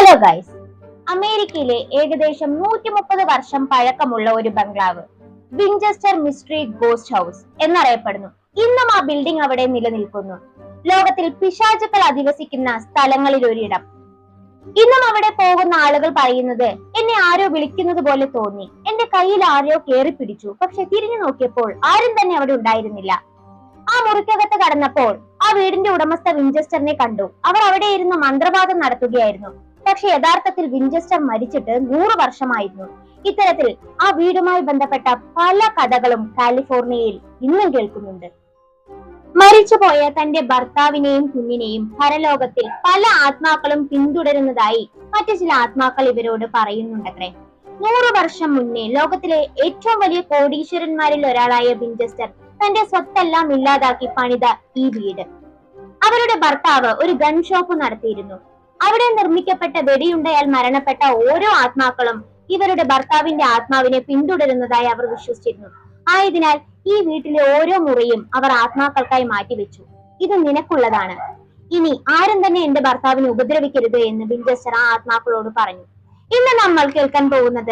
Hello guys, അമേരിക്കയിലെ ഏകദേശം 130 വർഷം പഴക്കമുള്ള ഒരു ബംഗ്ലാവ് വിഞ്ചസ്റ്റർ മിസ്റ്ററി ഗോസ്റ്റ് ഹൗസ് എന്നറിയപ്പെടുന്നു. ഇന്നും ആ ബിൽഡിംഗ് അവിടെ നിലനിൽക്കുന്നു. ലോകത്തിൽ പിശാചുക്കൾ അധിവസിക്കുന്ന സ്ഥലങ്ങളിൽ ഒരിടം. ഇന്നും അവിടെ പോകുന്ന ആളുകൾ പറയുന്നത്, എന്നെ ആരോ വിളിക്കുന്നത് പോലെ തോന്നി, എന്റെ കയ്യിൽ ആരോ കേറി പിടിച്ചു, പക്ഷെ തിരിഞ്ഞു നോക്കിയപ്പോൾ ആരും തന്നെ അവിടെ ഉണ്ടായിരുന്നില്ല. ആ മുറിക്കകത്ത് കടന്നപ്പോൾ ആ വീടിന്റെ ഉടമസ്ഥ വിഞ്ചസ്റ്ററിനെ കണ്ടു. അവർ അവിടെ ഇരുന്ന് മന്ത്രവാദം നടത്തുകയായിരുന്നു. പക്ഷെ യഥാർത്ഥത്തിൽ വിഞ്ചസ്റ്റർ മരിച്ചിട്ട് 100 വർഷമായിരുന്നു. ഇത്തരത്തിൽ ആ വീടുമായി ബന്ധപ്പെട്ട പല കഥകളും കാലിഫോർണിയയിൽ ഇന്നും കേൾക്കുന്നുണ്ട്. മരിച്ചുപോയ തന്റെ ഭർത്താവിനെയും കുഞ്ഞിനെയും പരലോകത്തിൽ പല ആത്മാക്കളും പിന്തുടരുന്നതായി മറ്റു ചില ആത്മാക്കൾ ഇവരോട് പറയുന്നുണ്ടത്രേ. 100 വർഷം മുന്നേ ലോകത്തിലെ ഏറ്റവും വലിയ കോടീശ്വരന്മാരിൽ ഒരാളായ വിഞ്ചസ്റ്റർ തന്റെ സ്വത്തെല്ലാം ഇല്ലാതാക്കി പണിത ഈ വീട്. അവരുടെ ഭർത്താവ് ഒരു ഗൺ ഷോപ്പ് നടത്തിയിരുന്നു. അവിടെ നിർമ്മിക്കപ്പെട്ട വെടിയുണ്ടയാൽ മരണപ്പെട്ട ഓരോ ആത്മാക്കളും ഇവരുടെ ഭർത്താവിന്റെ ആത്മാവിനെ പിന്തുടരുന്നതായി അവർ വിശ്വസിച്ചിരുന്നു. ആയതിനാൽ ഈ വീട്ടിലെ ഓരോ മുറിയും അവർ ആത്മാക്കൾക്കായി മാറ്റിവെച്ചു. ഇത് നിനക്കുള്ളതാണ്, ഇനി ആരും തന്നെ എന്റെ ഭർത്താവിനെ ഉപദ്രവിക്കരുത് എന്ന് വിഞ്ചസ്റ്റർ ആ ആത്മാക്കളോട് പറഞ്ഞു. ഇന്ന് നമ്മൾ കേൾക്കാൻ പോകുന്നത്